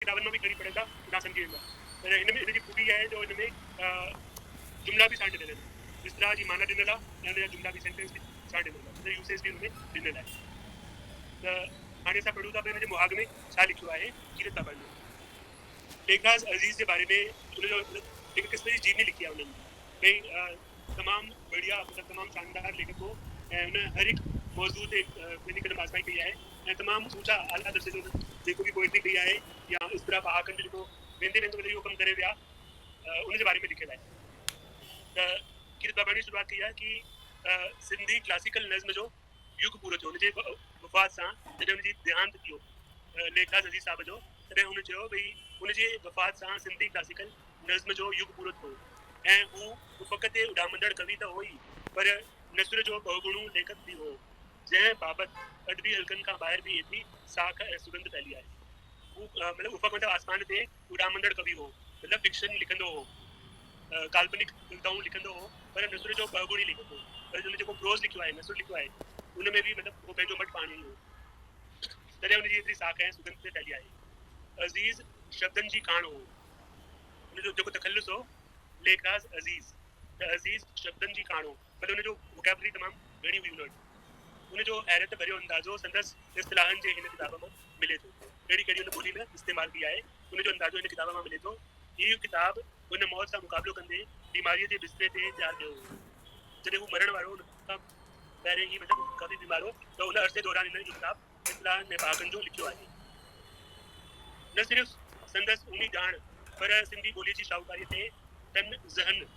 किताबनि में भी खणी पढ़े था तव्हां सम्झी वेंदा पर हिन में हिन जी खूबी आहे जो हिन में जुमला बि साण ॾिनल आहिनि इस्तिलाह जी माना ॾिनल आहे ऐं हुन जा जुमला बि सेंटेंस बि साण ॾिनल आहे हुन यूसेज बि हुन में ॾिनल आहे त हाणे असां पढ़ूं था पिया हिन जे मुहाग में छा लिखियो आहे कीरत था पढ़ूं लेखराज अज़ीज़ के बारे में उनजो एक किस्म की जीवनी लिखी है उन्होंने भई तमाम बढ़िया मतलब तमाम शानदार लेखक हो उन हर एक मौजूद पंहिंजी कदम आज़माई कई है तमाम ऊंचा आला दर्जे जो जेको भी पोइट्री कई है या इस तरह पहाकन जो वेंदे वेंदे इहो कम करे विया उनके बारे में लिखियल है त कीरत बाबाणी शुरुआत की है कि सिंधी क्लासिकल नज़्म जो युग पूरो थियो उनजे वफ़ात सां जॾहिं उनजी देहांत थियो लेखराज अज़ीज़ साहब जो तॾहिं हुन चयो भई उनजे वफ़ात सां सिंधी क्लासिकल नज़्म जो युग पूरो थियो ऐं हू फ़क़ति उॾामंदड़ कवि त हो ई पर नसुर जो बहुगुणो लेखक बि हो जंहिं बाबति अदबी हलकनि खां ॿाहिरि बि एतिरी साख ऐं सुगंध फैली आहे हू मतिलबु उफ़क़ मतिलबु आसमान ते उॾामंदड़ कवि हो मतिलबु फिक्शन लिखंदो हो काल्पनिक कविताऊं लिखंदो हो पर नसुर जो बहुगुणी लेखक हो पर हुन जेको प्रोज़ लिखियो आहे नसुर लिखियो आहे उन में बि मतिलबु उहो पंहिंजो मट पाणी हो तॾहिं हुनजी एतिरी साख ऐं सुगंध ते फैली आहे अज़ीज़ शब्दनि जी कान हो उनजो जेको तखल्लुस हो लेखराज अज़ीज़ त अज़ीज़ शब्दनि जी कान हो पर उनजो वोकैबुलरी तमामु घणी हुई उनजो हैरत भरियो अंदाज़ो संदसि इस्तिलाहनि जे हिन किताब मां मिले थो कहिड़ी कहिड़ी उन ॿोली में इस्तेमालु कई आहे उनजो अंदाज़ो हिन किताब मां मिले थो हीअ किताब उन मौत सां मुक़ाबिलो कंदे बीमारीअ जे बिस्तरे ते तयारु कयो हो जॾहिं हू मरण वारो हुन खां पहिरें ई मतिलबु काफ़ी बीमार हो त उन अरसे दौरान हिन किताब इस्तिलाहनि ऐं पहाकनि जो लिखियो आहे न सिर्फ़ु संदसि उनी ॼाण पर सिंधी ॿोलीअ जी शाहूकारीअ ते तन ज़हन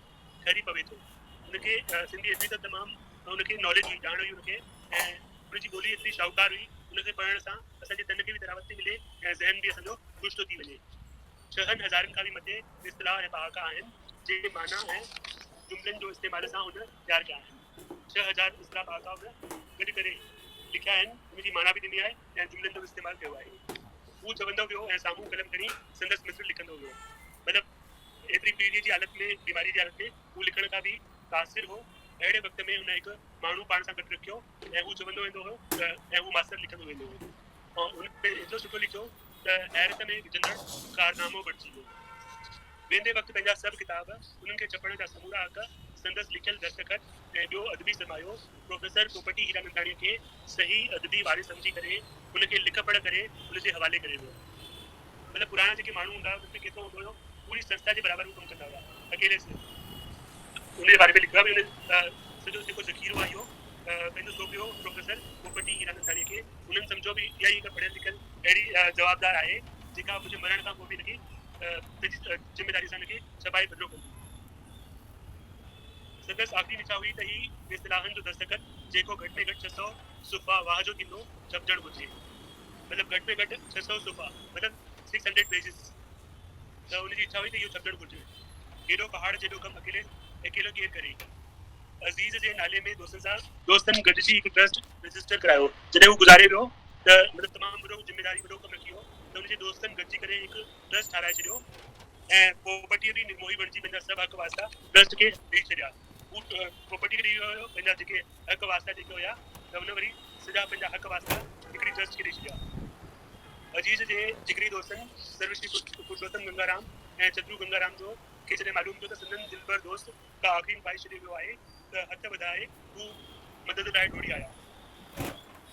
खरी पवे थो उनखे सिंधी एतिरी त तमामु उनखे नॉलेज हुई ॼाण हुई उनखे ऐं उनजी ॿोली एतिरी शाहूकार हुई उनखे पढ़ण सां असांजे तन खे बि तरावत थी मिले ऐं ज़हन बि असांजो ख़ुशि थो थी वञे 6000 खां बि मथे इस्तिलाह ऐं पहाका आहिनि जेके माना ऐं जुमलनि जो इस्तेमाल सां हुन तयारु कया आहिनि 6000 इस्तिलाह पहाका हुन गॾु करे लिखिया आहिनि उनजी माना बि ॾिनी आहे ऐं जुमलनि जो इस्तेमालु कयो आहे हू चवंदो वियो ऐं साम्हूं कलम खणी संदसि मिस्र लिखंदो वियो मतिलबु एतिरी पीढ़ीअ जी हालत में बीमारी जी हालत में हू लिखण खां बि तासिर हो अहिड़े वक़्त में हुन हिकु माण्हू पाण सां गॾु रखियो ऐं हू चवंदो वेंदो हो ऐं हू मास्तर लिखंदो वेंदो हो ऐं हुन में एतिरो सुठो लिखियो त हैरत में विझंदड़ कारनामो बणिजी वियो वेंदे वक़्तु पंहिंजा सभु किताब उन्हनि खे छपण जा समूरा हक़ संदसि लिखियल दस्तखत ऐं ॿियो अदबी सरमायो प्रोफेसर पोपटी हीरानंदाणीअ खे सही अदबी वारे सम्झी करे उनखे लिख पढ़ करे उनजे हवाले करे वियो मतिलबु पुराणा जेके माण्हू हूंदा हुआ उनमें केतिरो हूंदो हुयो पूरी संस्था जे बराबरि कमु कंदा हुआ अकेले से उनजे बारे में लिखियो आहे सॼो जेको ज़ख़ीरो आहे इहो पंहिंजो सौंपियो प्रोफेसर पोपटी हीरानंदाणीअ खे उन्हनि सम्झो बि इहा ई हिकु पढ़ियल लिखियल अहिड़ी जवाबदार आहे जेका मुंहिंजे मरण खां पोइ बि हिनखे पंहिंजी ज़िमेदारी सां हिनखे छपाए बदिलो कंदी संदसि आख़िरी इच्छा हुई त ही इस्तिलाहनि जो दस्तखत जेको घटि में घटि 600 सुफ़ा वाह जो थींदो छपजणु घुरिजे मतिलबु घटि में घटि 600 सुफ़ा मतिलबु 600 पेजिस त उनजी इच्छा हुई त इहो छपजणु घुरिजे हेॾो पहाड़ जेॾो कमु अकेलो केरु करे अज़ीज़ जे नाले में दोस्तनि गॾिजी हिकु ट्रस्ट रजिस्टर करायो जॾहिं हू गुज़ारे वियो त मतिलबु तमामु वॾो ज़िमेदारी वॾो कमु रखी वियो त उनजे दोस्तनि गॾिजी करे हिकु ट्रस्ट ठाराए छॾियो ऐं पोपटीअ बि निर्मोही बणिजी पंहिंजा सभु हक़ वास्ता ट्रस्ट खे ॾेई छॾिया हू पोपटी खे ॾेई वियो हुयो पंहिंजा जेके हक़ वास्ता जेके हुया त हुन वरी सॼा पंहिंजा हक़ वास्ता हिकिड़ी ट्रस्ट खे ॾेई छॾिया अज़ीज़ जे जिगरी दोस्तनि सर्वश्री पुरुषोत्तम गंगाराम ऐं चंद्रू गंगाराम जो खे जॾहिं मालूम थियो त संदन दिलबर दोस्त का आख़िरी पाए छॾियो वियो आहे त हथ वधाए हू मदद लाइ डोड़ी आया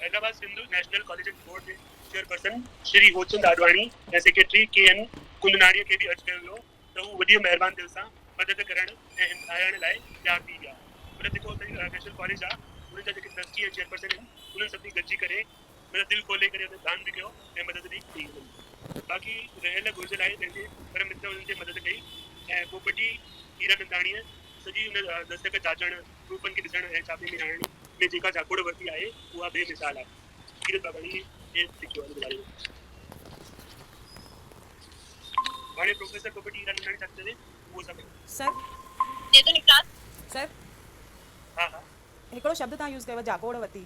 Hyderabad Sindhu national college and board जे चेयरपर्सन श्री होचंद आडवाणी ऐं सेक्रेटरी के.एन. कुंदनाणीअ खे बि अर्ज़ु कयो वियो त हू वॾी महिरबानी दिलि सां मदद करण ऐं हिमथाइण लाइ तयारु थी विया मतिलबु जेको नेशनल कॉलेज आहे उन्हनि जा जेके ट्रस्टी ऐं चेयरपर्सन आहिनि उन्हनि सभिनी गॾिजी करे मतिलबु दिलि खोले करे दान बि कयो ऐं मदद बि कई हुननि बाक़ी रहियल घुर्ज लाइ पंहिंजे परम मित्र उन्हनि जी मदद कई ऐं पोपटी हीरानंदाणीअ सॼी हुन दस्तखत जाचण प्रूफनि खे ॾिसण ऐं छापे में आणण में जेका झाकोड़ वरिती आहे उहा बेमिसाल आहे कीरत बाबाणी हे लिखियो आहे बारे में हाणे प्रोफेसर पोपटी हीरानंदाणी छा चवे उहो सभु सर दे दो निकाल सर हा हा हिकिड़ो शब्द तव्हां यूज़ कयो जाकोड़ वती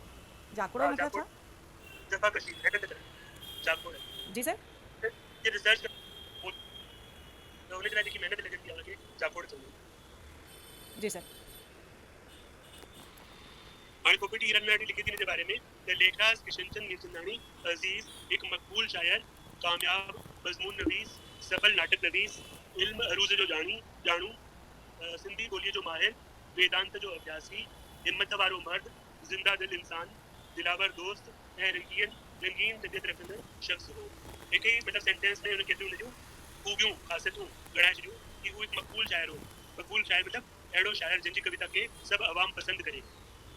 जाकोड़ हा, मतलब छा जफ़ा कशी हैरत करे झाकोड़ जी सर ये रिसर्च तो उनके लिए जेकी मेहनत लॻंदी आहे उनखे झाकोड़ चवंदा आहिनि जी सर हाणे पोपटी हीरानंदाणी लिखी थी हिन जे बारे में त लेखराज किशनचंद मीरचंदाणी अज़ीज़ हिकु मक़बूल शायर कामयाब मज़मून नवीस सफल नाटक नवीस इल्म अरूज़ जो जानू सिंधी ॿोलीअ जो माहिर वेदांत जो अभ्यासी हिम्मत वारो मर्द ज़िंदा दिल इंसान दिलावर दोस्त ऐं रंगीन तबियत रखंदड़ शख़्स हो। एक ही मतलब सेंटेंस में उन्हें केतिरियूं हुनजूं खूबियूं ख़ासियतूं ॻणाए छॾियूं कि हू हिकु मक़बूल शाइर हो। मक़बूल शाइर मतलब अहिड़ो शाइर जंहिंजी कविता खे सभु अवाम पसंदि करे।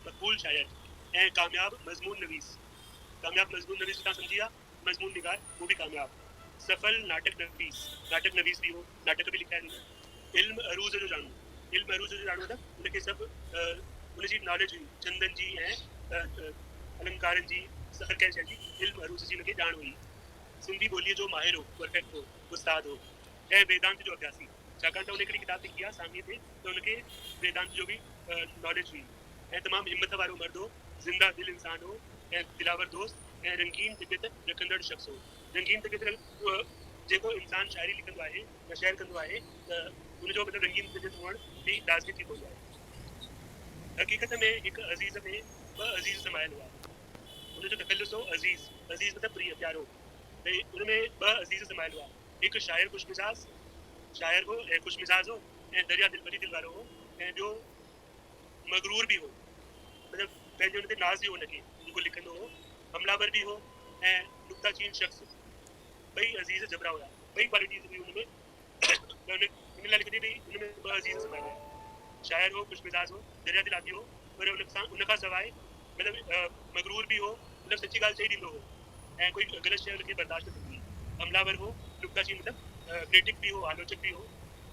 मक़बूल शाइर ऐं कामयाब मज़मून नवीस तव्हां सम्झी विया। मज़मून निगार वो भी कामयाब। सफल नाटक नवीस भी हो, नाटक भी लिखा है। इल्म अरूज़ जो जानू मतलब उनखे सभु उनजी नॉलेज हुई चंदन जी ऐं अलंकारनि जी हर कंहिं शइ जी इल्म अरूज़ जी उनखे ॼाण हुई। सिंधी ॿोलीअ जो माहिर हो, परफेक्ट हो, उस्ताद हो ऐं वेदांत जो अभ्यासी। छाकाणि त उन हिकिड़ी किताब लिखी आहे सामने ते त उनखे वेदांत जो बि नॉलेज हुई ऐं तमामु हिम्मत वारो मर्द हो, ज़िंदा दिल इंसान हो ऐं दिलावर दोस्त ऐं रंगीन तबियत रखंदड़ शख़्स हो। रंगीन तबियत जेको इंसान शाइरी लिखंदो आहे या शेयर कंदो आहे त उनजो मतिलबु रंगीन तबियत हुअण बि लाज़मी थी पवंदो आहे। हक़ीक़त में हिकु अज़ीज़ में ॿ अज़ीज़ समायल हुआ। उनजो तकल्लुस हो अज़ीज़ मतिलबु प्रिय प्यारो। भई उनमें ॿ अज़ीज़ समायल हुआ। हिकु शाइर ख़ुशमिज़ाज शाइर हो ऐं ख़ुशमिज़ाज हो ऐं दरिया दिलबरी दिल वारो हो ऐं ॿियो मगरूर भी हो, मतलब पंहिंजे हुन ते नाज़ बि हो हुनखे जेको लिखंदो हो। हमलावर भी हो ऐं नुक्ताचीन शख़्स। ॿई अज़ीज़ जबरा हुआ, ॿई क्वालिटीज़ हुई हुन में। इन लाइ लिखंदी भई हुन में ॿ अज़ीज़ समायल हुआ। शाइर हो, ख़ुशमिज़ाज हो, दरिया दिल आदमी हो, पर उनखां सवाइ मतलब मगरूर भी हो, मतलब सच्ची ॻाल्हि चई ॾींदो हो ऐं कोई ग़लति शइ हुनखे बर्दाश्त न थींदी। हमलावर हो, नुक्ताचीन मतलब क्रिटिक भी हो, आलोचक भी हो।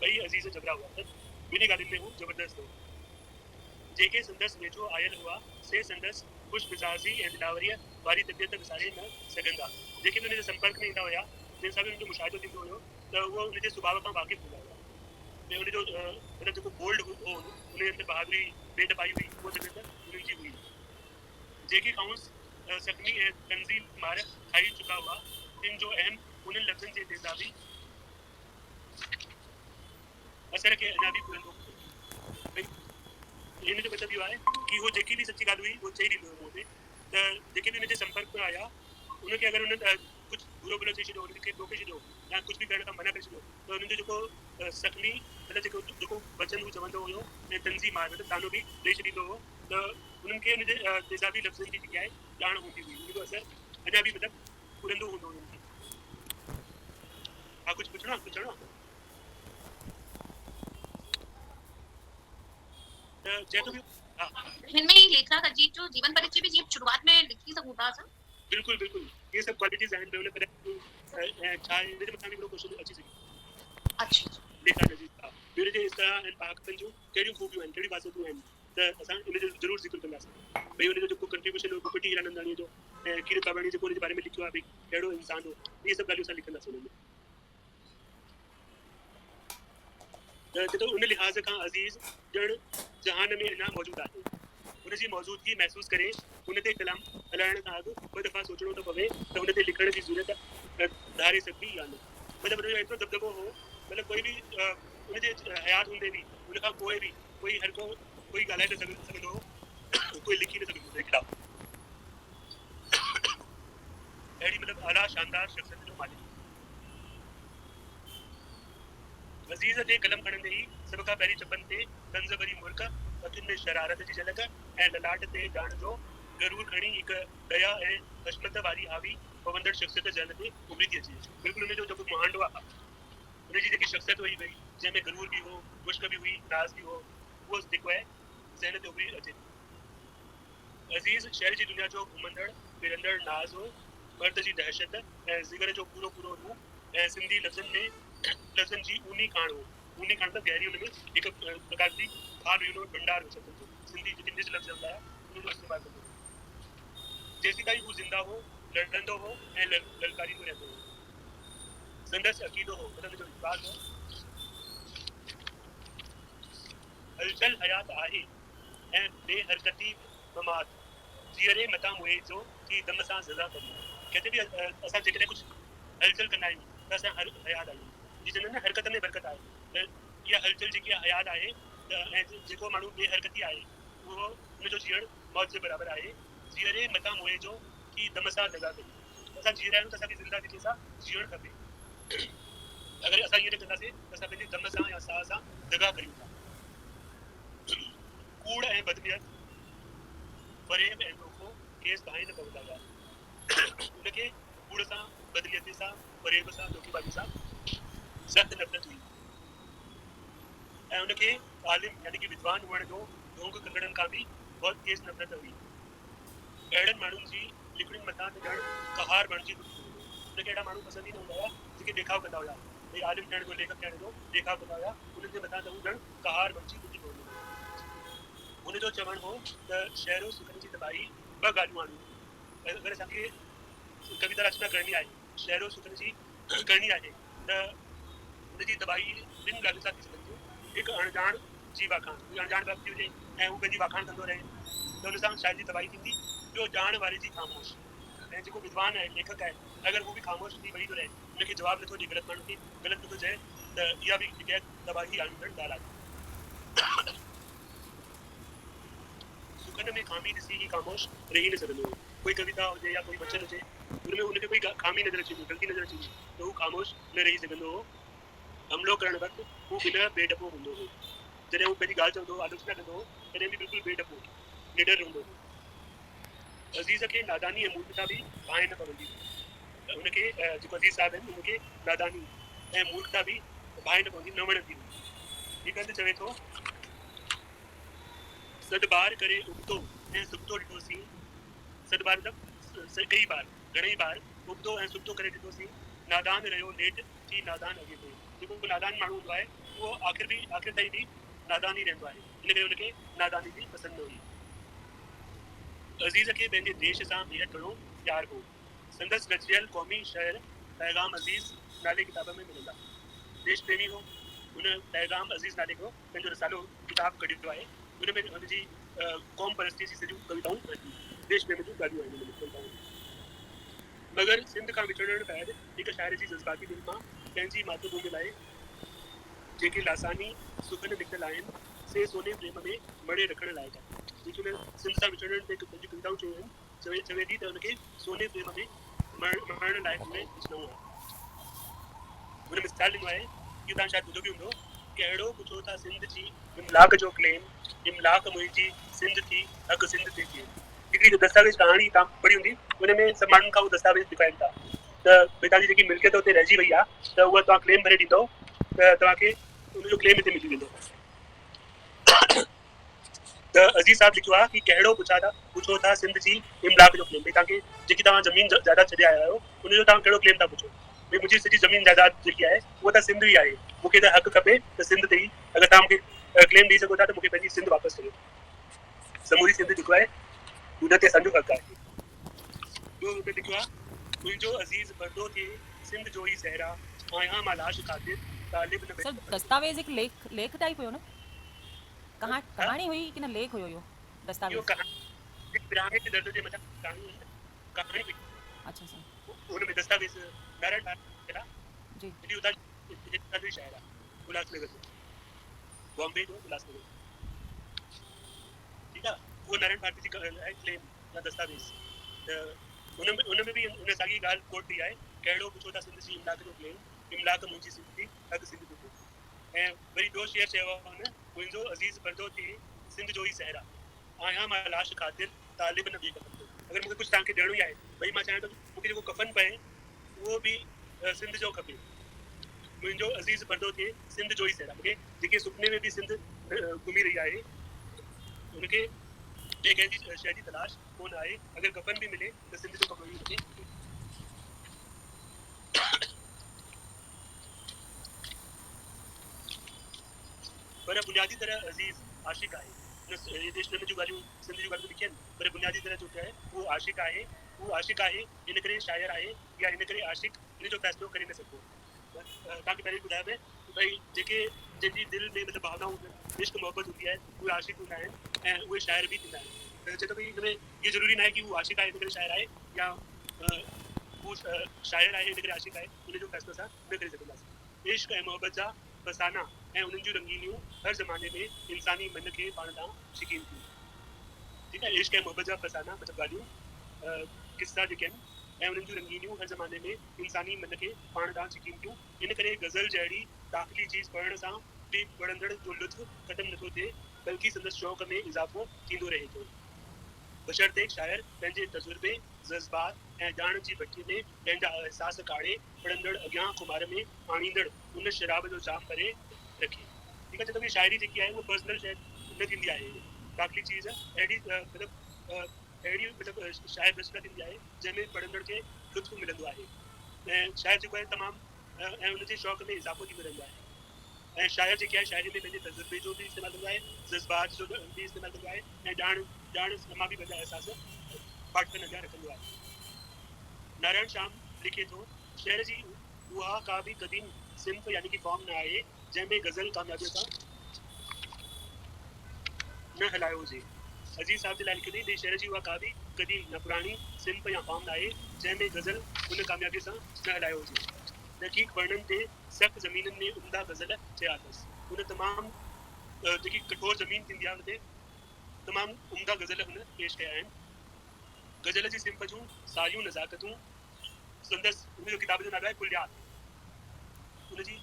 ॿई अज़ीज़ जबरा हुआ, त ॿिनी ॻाल्हियुनि में हू ज़बरदस्त हो। जेके संदसि वेझो आयल हुआ से संदसि ख़ुशमिज़ाजी ऐं दिलावरीअ वारी तबियत विसारे न सघंदा। जेके बि हुनजे संपर्क में ईंदा हुया, जिन सां बि हुनजो मुशाहिदो थींदो हुयो त उहो हुनजे सुभाउ खां वाक़िफ़ हूंदा हुआ ऐं हुनजो मतिलबु जेको बोल्ड हो हुनजे अंदरि बहादुरी बेदफ़ाई हुई, उहा तबियत हुननि जी हुई। जेके काउंस सखनी ऐं तंज़ीम मार खाई चुका हुआ, जिन जो अहम उन्हनि लफ़्ज़नि जे तेज़ाबी असर खे अञा बि पूरंदो। हिन जो मतिलबु इहो आहे कि उहो जेकी बि सची ॻाल्हि हुई उहो चई ॾींदो हुयो मूं ते। त जेके बि हुनजे संपर्क में आया उनखे अगरि उन्हनि कुझु बुरो भलो चई छॾियो, उनखे टोके छॾियो या कुझु बि करण खां मना करे छॾियो त उन्हनि जो जेको सखनी मतिलबु जेको वचन हू चवंदो हुयो ऐं तंज़ीम मार मतिलबु तानो बि ॾेई छॾींदो हो त उन्हनि खे हुनजे तेज़ाबी लफ़्ज़नि जी जेकी आहे ॼाण हूंदी हुई। उनजो असरु अञा बि मतिलबु पूरंदो हूंदो हुननि खे। हा, कुझु पुछणो आहे त चए थो हा हिनमें ही लेखक अजीत जो जीवन परिचय भी जीअं शुरुआत में लिखी सघूं था असां। बिल्कुलु ये सब क्वालिटीज़ आहिनि हुन पर ऐं छा हिन जे मथां बि हिकिड़ो क्वेश्चन अची सघे। अच्छा लेखक अजीत हा ॿियो जे इस तरह ऐं पाकनि जूं कहिड़ियूं खूबियूं आहिनि, कहिड़ियूं ख़ासियतूं आहिनि त असां इन जो ज़रूरु ज़िक्र कंदासीं। भई हुनजो जेको कंट्रीब्यूशन हो भुपटी हीरानंदाणीअ जो ऐं कीर कावड़ी जेको हुनजे बारे में लिखियो आहे भई कहिड़ो इंसान हो, इहे सभु ॻाल्हियूं असां लिखंदासीं हुन में। त उन लिहाज़ खां अज़ीज़ ॼण जहान में अञा मौजूदु आहे। हुनजी मौजूदगी महसूसु करे हुन ते कलाम हलाइण खां अॻु ॿ दफ़ा सोचणो थो पवे त हुन ते लिखण जी ज़रूरत धारे सघबी या न। मतिलबु हुनजो एतिरो दबदबो हो, मतिलबु कोई बि हुनजे हयात हूंदे बि हुनखां पोइ बि कोई हर कोई ॻाल्हाए न सघंदो हो, कोई लिखी न सघंदो हो किताब। अहिड़ी मतिलबु आला शानदार शख़्सियत जो मालिक। अज़ीज़ ते कलम खणंदे ई सभ खां पहिरीं चपनि ते तंज़ भरी मुर्क, अखियुनि में शरारत जी झलक ऐं ललाट ते ॼाण जो ज़रूरु खणी हिकु दया ऐं हशमत वारी हावी पवंदड़ शख़्सियत ज़हन ते उभरी थी अचे। बिल्कुलु हुनजो जेको मुहांडो आहे, हुनजी जेकी शख़्सियत हुई भई जंहिंमें गरूर बि हो, मुश्क बि हुई, नाज़ बि हो, उहो जेको आहे ज़हन ते उभरी अचे। अज़ीज़ शहर जी दुनिया जो घुमंदड़ फिरंदड़ नाज़ हो, मर्द जी दहशत ऐं ज़िगर जो पूरो पूरो रूप ऐं सिंधी लफ़्ज़नि जी ऊनी कान हो। ऊनी कान त गहरी हुन में हिकु प्रकार जी खाद हुई, भंडार हो शब्दनि जो। सिंधी जेके निज लफ़्ज़ हूंदा हुआ उनजो इस्तेमालु कंदो हो। जेसीं ताईं हू ज़िंदा हो, लड़ंदो हो ऐं ललकारींदो रहंदो हो। संदसि अक़ीदो हो, मतिलबु जो विश्वास हो, हलचल हयात आहे ऐं बेहरकती ममात जीअरे मतां मुए जो की दम सां सज़ा करी। कहते भी असां जेकॾहिं कुझु हलचल कंदा आहियूं त असां हयात आहियूं। जी चवंदा आहिनि न हरकत में बरकत आहे, त इहा हलचल जेकी आहे हयात आहे त ऐं जेको माण्हू बेहरकती आहे उहो हुनजो जीअण मौत जे बराबरि आहे। जीअरे मतां मुए जो की दम सां दगा करी। असां जी रहिया आहियूं त असांखे ज़िंदा जेके सां जीअणु खपे। अगरि असां इहे न कंदासीं त असां पंहिंजे दम सां या साह सां दगा करियूं था। कूड़ ऐं बदनियत, फरेब ऐं धोखो केस भाई न पवंदा हुआ। उनखे कूड़ सां, बदनियत सां, फरेब सां, धोखेबाज़ी सां सख़्त नफ़रत हुई ऐं उनखे आलिम यानी कि विद्वान हुअण जो ढोंग कंगड़नि खां बि बहुत तेज़ नफ़रत हुई। अहिड़नि माण्हुनि जी लिखड़ियुनि मथां त ॼण कहार बणिजी उनखे अहिड़ा माण्हू पसंदि ई न हूंदा हुआ जेके ॾेखाव कंदा हुआ भई आलिम थियण जो, लेखक थियण जो ॾेखाव कंदा हुआ। उन्हनि जे मथां त हू ॼण कहार बणिजी टुटी पवंदो। उनजो चवणु हो त शहरो सुखनि जी तबाही ॿ ॻाल्हियूं आणियूं। अगरि असांखे कविता रचना करणी आहे, शहरो सुखनि जी करणी आहे त उनजी तबाही ॿिनि ॻाल्हियुनि सां थी सघंदी। हिकु अणॼाण जी वाखाण, अणॼाण व्यक्ति हुजे ऐं हू पंहिंजी वाखाण कंदो रहे त हुन सां शायदि तबाही थींदी। ॿियो ॼाण वारे जी ख़ामोश, ऐं जेको विद्वान आहे, लेखक आहे, अगरि हू बि ख़ामोश थी वेही थो रहे, उनखे जवाबु नथो ॾे, ग़लति माण्हू खे ग़लति नथो चए, त इहा बि हिकु तबाही आणींदड़ ॻाल्हि आहे। सुखनि में खामी ॾिसी ही ख़ामोश रही न सघंदो हो। कोई कविता हुजे या कोई वचन हुजे, हुनमें उनखे कोई खामी नज़र अचे थी, ग़लती नज़र अचे थी, त हू ख़ामोश न रही सघंदो हो। हमलो करण वक़्तु हू बिना बेडपो हूंदो हो। जॾहिं हू पंहिंजी ॻाल्हि चवंदो हो, आलोचना कंदो हो, तॾहिं बि बिल्कुलु बेडपो निडर रहंदो हो। अज़ीज़ खे नादानी ऐं मूर्खता बि भांए न पवंदी। उनखे जेको अज़ीज़ साहिब आहिनि, उनखे नादानी ऐं मूर्खता बि भांए न पवंदी, न वणंदी हुई। हिकु हंधि चवे थो, सदबार करे उबतो ऐं सुबतो ॾिठोसीं, सदबार मतिलबु कई बार, घणेई बार उबतो ऐं सुबतो करे ॾिठोसीं, नादान रहियो नेठ थी नादान अॻे ते। जेको नादान माण्हू हूंदो आहे उहो आख़िर ताईं बि नादान ई रहंदो आहे, इन करे उनखे नादानी बि पसंदि न हुई। अज़ीज़ खे पंहिंजे देश सां बेहद घणो प्यार हो। संदसि गजरियल क़ौमी शहर पैगाम अज़ीज़ नाले किताब में मिलंदा। देश प्रेमी हो, हुन पैगाम अज़ीज़ नाले जो पंहिंजो रिसालो किताब कढियो आहे। हुन में हुनजी क़ौम परस्ती जी सॼियूं कविताऊं देश प्रेम जूं ॻाल्हियूं आहिनि हुन कविताऊं। मगर सिंध खां विछड़ण बैदि हिकु शाइर जी जज़्बाती दिलि मां पंहिंजी मातृभूमि लाइ जेके लासानी सुखन निकितल आहिनि, से सोने प्रेम में मणे रखण लाइक़ आहे। जेकी हुन सिंध सां विछड़ण ते पंहिंजी कविताऊं चयूं आहिनि, चवे थी त हुनखे सोने प्रेम में मरण लाइक़ हुन ॾिसणो आहे। हुन मिसाल ॾिनो आहे, कि तव्हां शायदि ॿुधो बि हूंदो, कि अहिड़ो पुछो था सिंध जी इमलाक जो क्लेम, इमलाक मुंहिंजी सिंध थी हक़ सिंध ते थिए। हिकिड़ी दस्तावेज़ कहाणी तव्हां पढ़ी हूंदी, हुन में सभु माण्हुनि खां उहो दस्तावेज़ ॾेखारीनि था त भई तव्हांजी जेकी मिल्कियत हुते रहिजी वई आहे, त उहा तव्हां क्लेम भरे ॾींदव त तव्हांखे उनजो क्लेम हिते मिली वेंदो। त अज़ीज़ साहब लिखियो आहे कि कहिड़ो पुछो था सिंध जी इमलाक जो क्लेम, भई तव्हांखे जेकी तव्हां ज़मीन जायदाद छॾे आया आहियो, उनजो तव्हां कहिड़ो क्लेम था पुछो। भई मुंहिंजी सॼी ज़मीन जायदाद जेकी आहे उहा त सिंध ई आहे, मूंखे त हक़ खपे त सिंध ते ई, अगरि तव्हां मूंखे क्लेम ॾेई सघो था त मूंखे पंहिंजी सिंध वापसि करियो। समूरी सिंध जेको आहे हुन ते असांजो हक़ आहे। ॿियो हुते लिखियो आहे, मुंहिंजो अज़ीज़ परदो थिए सिंध जो ई सहरा, आहियां मां लाश ख़ातिर तालिब न। सर दस्तावेज़ हिकु लेख टाइप हुयो न, कहाणी हुई कि न लेख हुयो इहो दस्तावेज़? पिरामिड के दर्द जे मथां कहाणी हुई। अच्छा सर। हुन में दस्तावेज़ नारायण भारती जी जी उतां जो शहर आहे, उल्हासनगर जो, बॉम्बे जो उल्हासनगर। ठीकु आहे, उहो नारायण भारती जी क्लेम या दस्तावेज़, त हुन में बि हुन साॻी ॻाल्हि कोट थी आहे, कहिड़ो पुछो था सिंध जी इमलाक जो क्लेम, इमलाक मुंहिंजी सिंध थी हक़ सिंध ते थिए। ऐं वरी ॿियो शेर चयो आहे हुन, मुंहिंजो अज़ीज़ परदो थिए सिंध जो ई सहरा, आहियां मां लाश ख़ातिर तालिब न ॿिए कफ़न ते। अगरि मूंखे कुझु तव्हांखे ॾियणो ई आहे, भई मां चाहियां थो मूंखे जेको कफ़न पए उहो बि सिंध जो खपे। मुंहिंजो अज़ीज़ परदो थिए सिंध जो ई सहरा, मूंखे जेके सुपने में बि सिंध घुमी रही आहे, उनखे ॿिए कंहिंजी शइ जी तलाश कोन आहे। अगरि कफ़न बि मिले त सिंध जो कफ़न ई मूंखे। पर बुनियादी तरह अज़ीज़ आशिक़ आहे। ये देश प्रेम जूं ॻाल्हियूं, सिंध जूं ॻाल्हियूं लिखियनि, पर बुनियादी तरह जो आहे उहो आशिक़ आहे। उहो आशिक़ आहे इन करे शाइर आहे, या इन करे आशिक़ इन जो फ़ैसिलो करे न सघो। तव्हांखे पहिरीं ॿुधायो पिए भई जेके जंहिंजी दिलि में मतिलबु भावनाऊं इश्क मोहबत हूंदी आहे, उहे आशिक़ हूंदा आहिनि ऐं उहे शाइर बि थींदा आहिनि। त चए थो भई हिन में इहो ज़रूरी न आहे कि उहो आशिक़ आहे इन करे शाइर आहे, या उहो शाइर आहे इन करे आशिक़ आहे, उनजो फ़ैसिलो असां न करे सघंदासीं। इश्क ऐं मोहबत जा फसाना ऐं उन्हनि जूं रंगीनियूं हर ज़माने में इंसानी मन खे पाण तां शिकीन थियूं। ठीकु आहे, इश्क ऐं मोहबत जा फसाना मतिलबु ॻाल्हियूं किस्सा जेके आहिनि ऐं उन्हनि जूं रंगीनियूं हर ज़माने में इंसानी मन खे पाण ॾांहुं छिकीनि थियूं। इन करे गज़ल जहिड़ी दाख़िली चीज़ पढ़ण सां बि पढ़ंदड़ जो लुत्फ़ ख़तमु नथो थिए, बल्कि संदसि शौक़ में इज़ाफ़ो थींदो रहे थो। बशर्ते शाइर पंहिंजे तजुर्बे, जज़्बात ऐं ॼाण जी भट्टीअ में पंहिंजा अहसास काढ़े पढ़ंदड़ अॻियां खुमार में आणींदड़ उन शराब जो जाम भरे रखे। ठीकु आहे, चवंदो शाइरी जेकी आहे उहा पर्सनल शइ न थींदी आहे। दाख़िली चीज़ अहिड़ी मतिलबु शाइर रचना थींदी आहे जंहिंमें पढ़ंदड़ खे लुत्फ़ मिलंदो आहे ऐं शाइर जेको आहे तमामु ऐं उनजे शौक़ में इज़ाफ़ो थींदो रहंदो आहे। ऐं शाइर जेकी आहे शाइरी में पंहिंजे तजुर्बे जो बि इस्तेमालु कंदो आहे, जज़्बात जो बि इस्तेमालु कंदो आहे ऐं ॼाण मां बि पंहिंजा अहसास पाठकनि अॻियां रखंदो आहे। नारायण श्याम लिखे थो, शहर जी उहा का बि क़दीम सिंफ़ यानी कि फॉर्म न आहे जंहिंमें गज़ल कामयाबीअ सां न हलायो हुजे। अजीज़ साहब जे लाइ लिखे थी, शहर जी उहा का बि क़दीम न पुराणी सिंफ़ या फॉर्म न आहे जंहिंमें गज़ल उन कामयाबीअ सां न हलायो हुजे। दक़ीक़ वर्णन ते सख़्त ज़मीननि में उम्दा गज़ल चया अथसि। उन तमामु जेकी कठोर ज़मीन थींदी आहे उन ते तमामु उम्दा गज़ल हुन पेश कया आहिनि। गज़ल जी सिंफ़ जूं सारियूं नज़ाकतूं संदसि उनजो किताब जो नालो आहे कुलियात। उनजी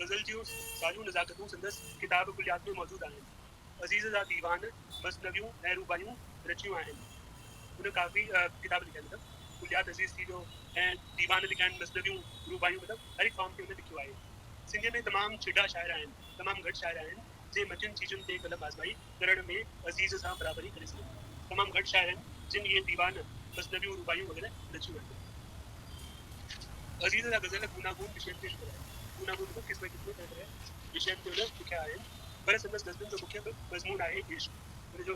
गज़ल जूं सारियूं नज़ाकतूं संदसि किताब कुलियात में मौजूदु आहिनि। अज़ीज़ जा दीवान, मसनवियूं ऐं रूबायूं रचियूं आहिनि। उन काफ़ी किताब लिखिया आहिनि, मतिलबु कुलियात अज़ीज़ थी वियो ऐं दीवान लिखिया आहिनि, मसनवियूं, रूबायूं, मतिलबु हर हिकु फॉर्म ते हुन लिखियो आहे। सिंधीअ में तमामु छिडा शाइर आहिनि, तमामु घटि शाइर आहिनि जे मथियुनि चीजुनि ते कलम आज़माई करण में अज़ीज़ सां बराबरी करे सघनि। तमामु घटि शाइर आहिनि जिन इहे दीवान, मसनवियूं, रूबायूं वग़ैरह रचियूं आहिनि। अज़ीज़ जा गज़ल गूनागून विषयनि ते शुरू आहे। गूनागून मतिलबु क़िस्म क़िस्म तरह तरह विषयनि ते हुन लिखिया आहिनि, पर संदसि गज़लनि जो मुख्य मज़मून आहे इश्क। हुनजो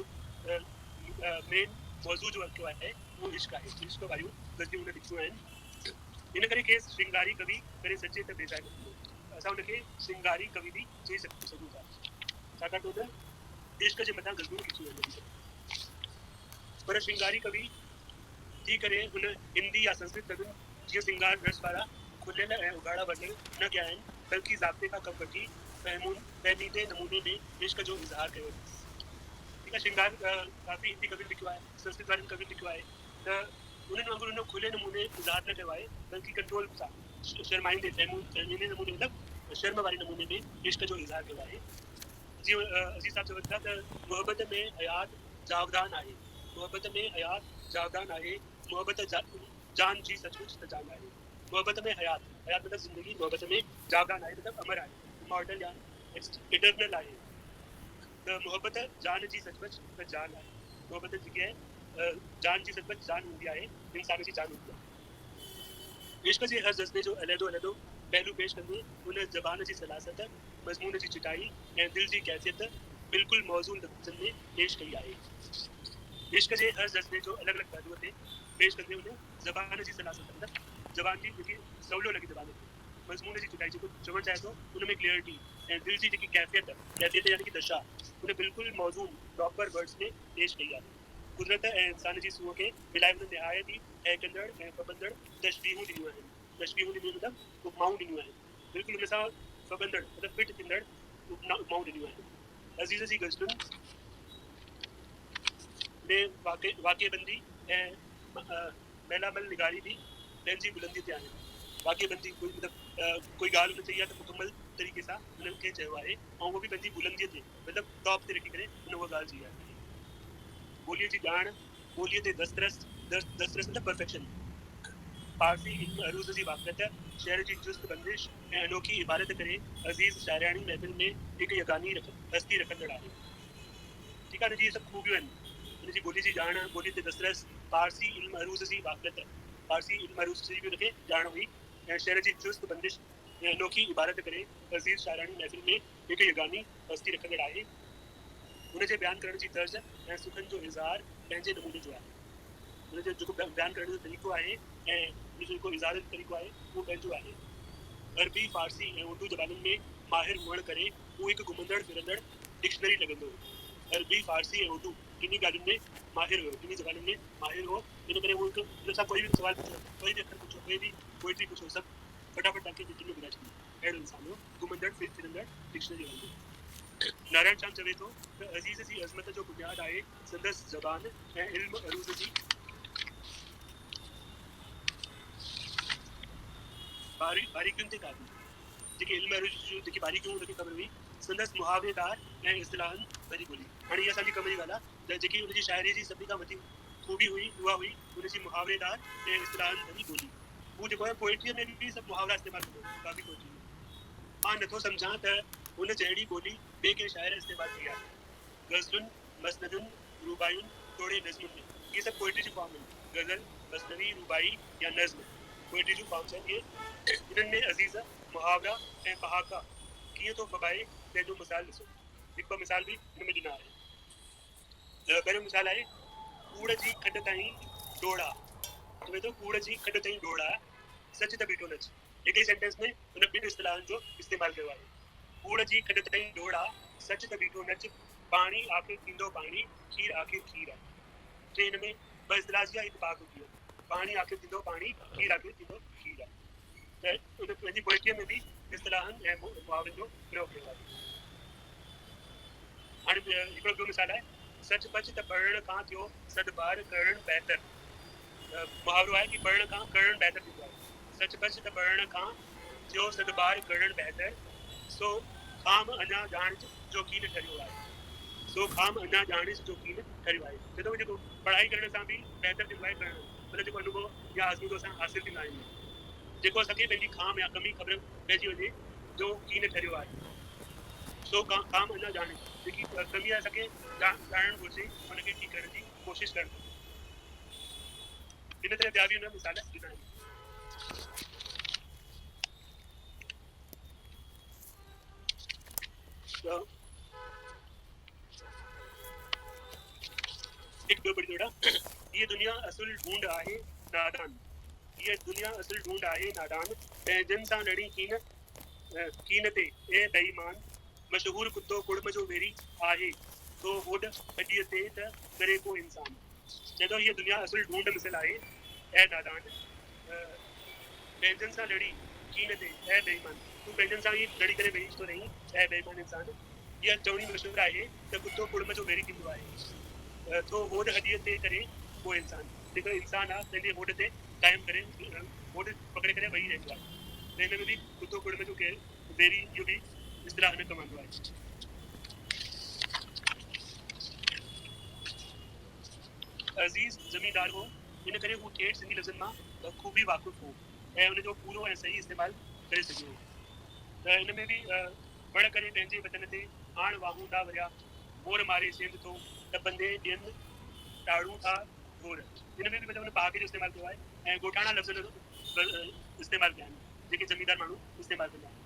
मेन मौज़ू जो रखियो आहे उहो इश्क आहे। इश्क वारियूं गज़लियूं हुन लिखियूं आहिनि। इन करे खेसि श्रृंगारी कवि करे सचे त बेज़ार न थींदो। असां हुनखे श्रृंगारी कवि बि चई सघूं था, छाकाणि त हुन इश्क जे मथां गज़लियूं लिखियूं आहिनि। पर श्रृंगारी कवि थी करे हुन हिंदी या संस्कृत कवियुनि जीअं सिंगार रस वारा खुलियल ऐं उघाड़ा वर्णन न कया आहिनि, बल्कि ज़ाब्ते खां कमु वठी फहमीदे नमूने में इश्क जो इज़हार कयो आहे। ठीकु आहे, श्रृंगार काफ़ी हिंदी कवि लिखियो आहे, संस्कृत वारनि कवि लिखियो आहे, त उन्हनि वांगुरु हुन खुले नमूने इज़हार न कयो आहे, बल्कि कंट्रोल सां शर्माईंदे फहमीदे नमूने, मतिलबु शर्म वारे नमूने में इश्क जो इज़हार कयो आहे। जीअं अज़ीज़ साहब चवनि था त मोहबत में हयात जावदान आहे, मोहबत में हयात जावदान आहे, मोहबत जान जी सचमुच त जान आहे। मोहबत में हयात मतिलबु ज़िंदगी, मोहबत में जावदान आहे मतिलबु अमर आहे, इमॉर्टल या इटर्नल आहे। त मोहबत जान जी सचमुच त जान आहे। मोहबत जेकी आहे जान जी सचमुच जान हूंदी आहे, इंसान जी जान हूंदी आहे। इश्क जे हर जज़्बे जो अलहदो अलहदो पहलू पेश कंदे उन ज़बान जी सलासत, मज़मून जी चिटाई ऐं दिलि जी कैफ़ियत बिल्कुलु मौज़ून लफ़्ज़नि में पेश कई आहे। इश्क जे हर जज़्बे जो अलॻि अलॻि पहलूअ ते पेश कंदे उन ज़बान जी सलासत, मतिलबु ज़बान जी जेकी सवलो लॻे ज़बान ते, मज़मून जी चिटाई जेको चवणु चाहे थो उन में क्लियरिटी ऐं दिलि जी जेकी कैफ़ियत यानी कि दशा उन बिल्कुलु मौज़ून प्रॉपर वर्ड्स में पेश कई आहे। कुदरत ऐं इंसान जी सूह खे मिलाए हुन निहायत ई कंदड़ ऐं पबंदड़ तशबीहूं ॾिनियूं आहिनि। तशबीहूं ॾिनियूं मतिलबु उपमाऊं ॾिनियूं आहिनि, बिल्कुलु हुन सां पबंदड़ मतिलबु फिट थींदड़ उपमाऊं ॾिनियूं आहिनि। अज़ीज़ जी गज़लुनि में वाक़ेबंदी ऐं मैलामल निगारी बि पंहिंजी बुलंदी ते आहिनि। वाक़ेबंदी कोई मतिलबु कोई ॻाल्हि हुन चई आहे त मुकमल तरीक़े सां हुननि खे चयो आहे ऐं उहो बि पंहिंजी बुलंदीअ ते मतिलबु टॉप ते रखी करे हुन उहा ॻाल्हि चई आहे। ॿोलीअ जी ॼाण, ॿोलीअ ते दस्तरस मतिलबु परफेक्शन, फारसी इल्म अरूज़ जी वाक़ियत, शहर जी चुस्त बंदिश ऐं अनोखी इबारत करे अज़ीज़ शाइरानी महफ़िल में हिकु यगानी हस्ती रखंदड़ आहे। ठीकु आहे, हिनजी सभु ख़ूबियूं आहिनि। हिनजी ॿोली जी ॼाण, ॿोली ते दस्तरस, फारसी इल्म अरूज़ जी वाक़ियत, फारसी इल्म अरूज़ जी बि हुनखे ॼाण हुई ऐं शहर जी चुस्त बंदिश ऐं अनोखी इबारत करे अज़ीज़ शाइरानी महफ़िल में हिकु यगानी हस्ती रखंदड़ आहे। हुनजे बयानु करण जी तर्ज़ ऐं सुखनि जो इज़हार पंहिंजे नमूने जो आहे। हुनजो जेको बयानु करण जो तरीक़ो आहे ऐं हुनजो जेको इज़हार जो तरीक़ो आहे उहो पंहिंजो आहे। अरबी, फारसी ऐं उर्दू ज़बानुनि में माहिर हुअण करे उहो हिकु घुमंदड़ फिरंदड़ डिक्शनरी लॻंदो हो। अरबी, फारसी ऐं उर्दू टिनी ॻाल्हियुनि में माहिर हुयो, टिनी ज़बानुनि में माहिर हो। इन करे उहो हिकु हुन सां कोई बि सुवाल पुछो, कोई बि अखर पुछो, कोई बि पोइट्री पुछो, सभु फटाफट तव्हांखे डिक्शनरी में ॿुधाए छॾींदो। अहिड़ो इंसानु हो, घुमंदड़ फिरंदड़ डिक्शनरी हूंदो। नारायण श्याम चवे थो त अज़ीज़ जी अज़मत जो बुनियादु आहे संदसि ज़बान ऐं इल्म अरूज़ जी बारीकियुनि ते काबू जेके इल्म जूं जेकी बारीकियूं उनखे ख़बर हुई संदसि मुहावरेदार ऐं इस्तिलाहनि भरी ॿोली। हाणे इहा असांजी कम जी ॻाल्हि आहे त जेकी उनजी शाइरी जी सभिनी खां वॾी ख़ूबी हुई उहा हुई उनजी मुहावरेदार ऐं इस्तिलाहनि भरी ॿोली। हू जेको आहे पोइट्रीअ में बि सभु मुहावरा इस्तेमालु कंदो हुओ काफ़ी पोइट्री में। मां नथो सम्झां त हुन जहिड़ी ॿोली ॿिए कंहिं शाइर इस्तेमालु कई आहे। गज़लुनि मसनदुनि रूबायुनि तोड़े नज़मुनि में इहे सभु पोइट्री जी फॉर्म आहिनि। गज़ल मसनवी रूबाई या नज़्म पोइट्री जूं फॉर्म्स आहिनि। इहे इन्हनि में अज़ीज़ मुहावरा ऐं पहाका कीअं थो फबाए तंहिंजो मिसाल ॾिसो। हिकु ॿ मिसाल बि हिन में ॾिना आहे। पहिरियों मिसाल आहे कूड़ जी खॾ ताईं डोड़ा चवे थो कूड़ जी खॾ ताईं डोड़ा सच त बीठो नच। हिकु ई सेंटेंस में हुन ॿिनि इस्तिलाहनि जो इस्तेमालु कयो आहे। कूड़ जी खॾ ताईं डोड़ा सच त बीठो नच पाणी आख़िर थींदो पाणी खीर आख़िर खीर आहे। टे हिन में ॿ इस्तिलाह जी आहे हिकु पाक हूंदी आहे। पाणी आख़िर थींदो पाणी खीर आख़िर थींदो खीर आहे। त उन पंहिंजी पोइट्रीअ में बि इस्तिलाहनि ऐं मुहावरनि जो प्रयोग कयो आहे। हाणे हिकिड़ो ॿियो मिसाल आहे सच पच त पढ़ण खां थियो सदबार करणु बहितर। मुहावरो आहे कि पढ़ण खां करणु बहितर थींदो आहे। सच पच त पढ़ण खां थियो सदबार करणु बहितर सो खाम अञा ॼाण जो कीन ठहियो आहे। सो खाम अञा ॼाण जो कीन ठहियो आहे। छो त जेको पढ़ाई करण सां बि बहितर थींदो आहे करणु मतलब जेको अनुभव या आज़मूदो असां हासिलु थींदा आहियूं। जेको असांखे पंहिंजी खाम या कमी ख़बर पइजी वञे जो कीन ठहियो आहे। सो काम अञा ॼाणे जेकी कमी आहे असांखे ॼाणणु घुरिजे हुनखे ठीकु करण जी कोशिशि करणु घुरिजे। इन तरह ॿिया बि हुन मिसाल ॾिना आहिनि। हिकु ॿियो बड़ी जोड़ा ये दुनिया असुल ढूंढ आहे नादान। ये दुनिया असुल ढूंढ आहे नादान पंहिंजनि सां लड़ी कीन ते ए बेईमान मशहूर कुत्तो कुड़म जो वेरी आहे तो होड हॾीअ ते त करे को इंसान। चए थो हीअ दुनिया असुल ढूंढ मिसल आहे ऐं नादान पंहिंजनि सां लड़ी कीन ते ऐं बेईमान तूं पंहिंजनि सां ई लड़ी करे वेही थो रहीं ऐं बेईमान इंसान। इहा चवणी मशहूरु आहे त कुत्तो कुड़म जो वेरी थींदो आहे तो होड हॾीअ ते करे को इंसान। जेको इंसान आहे पंहिंजे होड ते क़ाइमु करे होड पकड़े करे वेही रहंदो आहे। त हिन में बि कुत्तो कुड़म जो वेरी इहो बि इस्तिलाह न कमाईंदो आहे। अज़ीज़ ज़मींदार हो इन करे हू ठेठ सिंधी लफ़्ज़नि मां ख़ूबी वाक़ुफ़ हो ऐं उनजो पूरो ऐं सही इस्तेमालु करे सघियो। त हिन में बि बड़ करे पंहिंजे वतन ते हाण वाहूं था वरिया मोर मारे सेंध थो त बंदे ॾियनि टाड़ूं था गोर। हिन में बि मतिलबु पहाके जो इस्तेमालु कयो आहे ऐं ॻोठाणा लफ़्ज़ इस्तेमालु कया आहिनि जेके ज़मींदार माण्हू इस्तेमालु कंदा आहिनि।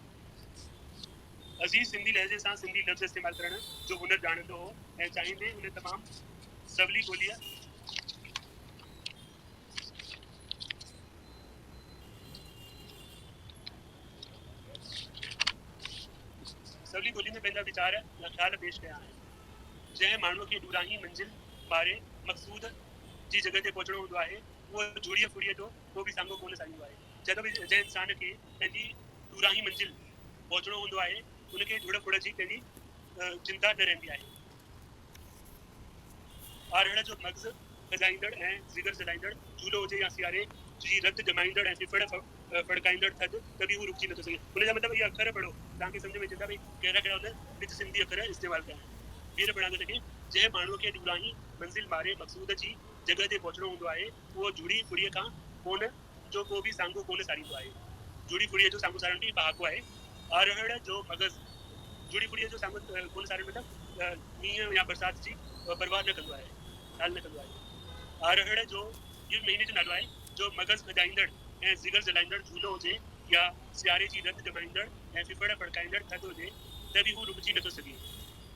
अज़ीज़ सिंधी लहजे सां सिंधी लफ़्ज़ इस्तेमालु करण जो हुनर ॼाणंदो हो ऐं चाहींदे हुन तमामु सवली ॿोलीअ में पंहिंजा वीचार या ख़्याल पेश कया आहिनि। जंहिं माण्हूअ खे ॾूराही मंज़िल ॿारे मक़सूद जी जॻह ते पहुचणो हूंदो आहे उहो झूड़ीअ फुड़ीअ जो को बि साम्हूं कोन साईंदो आहे। जॾहिं बि जंहिं इंसान खे पंहिंजी ॾूराही मंज़िल पहुचणो हूंदो आहे उनखे झूड़ फुड़ जी पंहिंजी चिंता न रहंदी आहे। आरड़ जो मग़ज़ सजाईंदड़ ऐं ज़िगर सजाईंदड़ झूलो हुजे या सियारे जी रत जमाईंदड़ ऐं फिफड़ फड़काईंदड़ थधि त बि हू रुकिजी नथो सघे। हुनजा मतिलबु इहे अखर पढ़ो तव्हांखे सम्झ में अचे था भई कहिड़ा कहिड़ा हुन विच सिंधी अखर इस्तेमालु कया आहिनि। ॿीहर पढ़ां थो जेके जंहिं माण्हूअ खे ॾूराही मंज़िल मारे मक़सूद जी जॻह ते पहुचणो हूंदो आहे उहो झूड़ी फुड़ीअ खां कोन जो को बि साम्हूं कोन सारींदो आहे। झूड़ी फुड़ीअ जो साम्हूं सारण बि पहाको आहे। आरड़ जो मग़ज़ झूड़ी फुड़ीअ जो साम्हूं कोन सारण मतिलबु मींहं या बरसाति जी परवाह न कंदो आहे ख़्यालु न कंदो आहे। आरड़ जो इहो महीने जो नालो आहे जो मग़ज़ खजाईंदड़ ऐं ज़िगर जलाईंदड़ झूलो हुजे या सियारे जी रत जमाईंदड़ ऐं फिफड़ फड़काईंदड़ थधि हुजे त बि हू रुकिजी नथो सघे।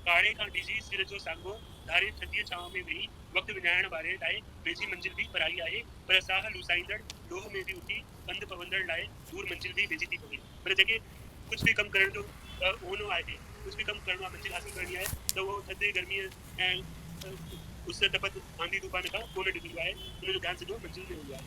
काड़े खां ॾिसी सिर जो साॻो धारे थधीअ छांव में वेही वक़्तु विञाइण वारे लाइ वेझी मंज़िल बि पराई आहे पर साह लूसाईंदड़ लोह में बि उथी पंधु पवंदड़ लाइ दूर मंज़िल बि वेझी थी पवे। पर जेके कुझु बि कमु करण जो ओनो आहे कुझु बि कमु करिणो आहे मंज़िल हासिलु करणी आहे त उहो थधि गर्मीअ ऐं उस तपत आंधी तूफ़ान खां कोन ॾिबंदो आहे। हुनजो ध्यानु सॼो मंज़िल में हूंदो आहे।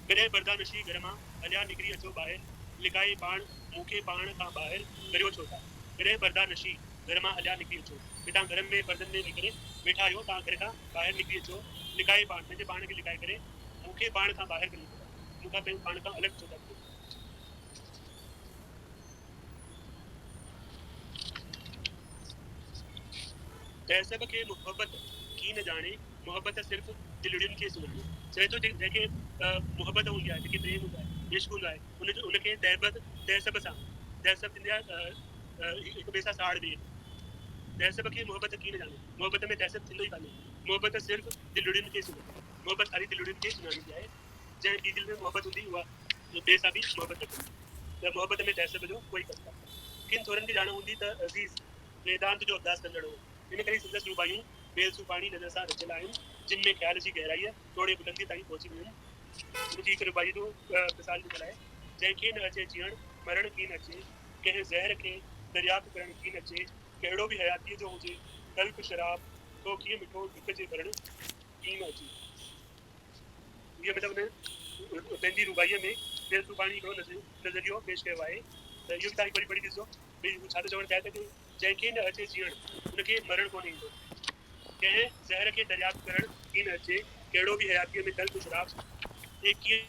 कॾहिं बरदानशी घर मां हलिया निकिरी अचो ॿाहिरि लिकाए पाण मूंखे पाण खां ॿाहिरि करियो छो था। कॾहिं बरदानशी घर मां हलिया निकिरी अचो भई तव्हां घर में पर्दनि में वेही करे वेठा आहियो तव्हां घर खां ॿाहिरि निकिरी अचो लिकाए पाण पंहिंजे पाण खे लिकाए करे मूंखे पाण खां ॿाहिरि करियो छो था। मूंखां पाण खां अलॻि छो था थियूं। तहज़ब खे मुहबत की न जाने, मुहबत सिर्फ़ दिलड़ियुनि खे सुञाणे। चए थो जेके मुहबत हूंदी आहे, जेके प्रेम हूंदो आहे, इश्क हूंदो आहे, उनखे तहज़ब सां तहज़ब थींदी आहे हिक ॿिए सां साड़ ॾिए। तहज़ब खे मुहबत की न जाने, मुहबत में तहज़ब थींदो ई कान्हे। मुहबत सिर्फ़ दिलड़ियुनि खे सुञाणे। मुहबत ख़ाली दिलड़ियुनि खे सुञाणींदी आहे। जंहिं ॿी दिल में मुहबत हूंदी उहा ॿिए सां बि मुहबत रखंदी। त मुहबत में तहज़ब जो कोई कम कान्हे। किन थोरनि खे ॼाण हूंदी त अज़ीज़ वेदांत जो अभ्यास कंदड़ हो। इन करे संदसि रूबायूं बेलसू पाणी नज़र सां रचियल आहिनि, जिन में ख़्याल जी गहराईअ थोरे बुलंदी ताईं पहुची वियूं आहिनि। उनजी हिकु रूबाई जो मिसाल ॾिनल आहे। जंहिंखे न अचे जीअण मरण की न अचे, कंहिं ज़हर खे दरियाफ़्त करण की न अचे, कहिड़ो बि हयातीअ जो हुजे तल्ख़ शराब, तो कीअं मिठो ढुक जे भरण की न अचे। इहे मतिलबु पंहिंजी रूबाईअ में बेलसू पाणी हिकिड़ो नज़रियो पेश कयो आहे। त इहो बि तव्हां हिकु पढ़ी ॾिसो भई छा थो चवणु चाहे त जंहिंखे न अचे जीअण उनखे मरण कोन ईंदो, कंहिं ज़हर खे दरियाफ़्त करण की न अचे, कहिड़ो बि हयातीअ में तल्ख़ शराब ऐं कीअं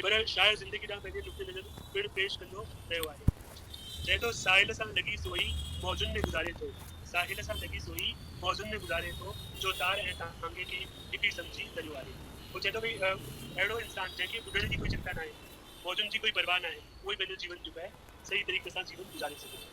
पर शायदि ज़िंदगी ॾांहुं पंहिंजे नुक़्ते नज़र पिणु पेश कंदो रहियो आहे। चए थो साहिल सां लॻी सोई मौजुनि में गुज़ारे थो, साहिल सां लॻी सोई मौजुनि में गुज़ारे थो, जो तार ऐं तांगे खे हिकु ई सम्झी करियो आहे। पोइ चए थो भई अहिड़ो इंसानु जंहिंखे ॿुॾण जी कोई चिंता न आहे, मौजुनि जी कोई परवाह न आहे, उहो ई पंहिंजो जीवन जेको आहे सही तरीक़े सां जीवन गुज़ारे सघे थो।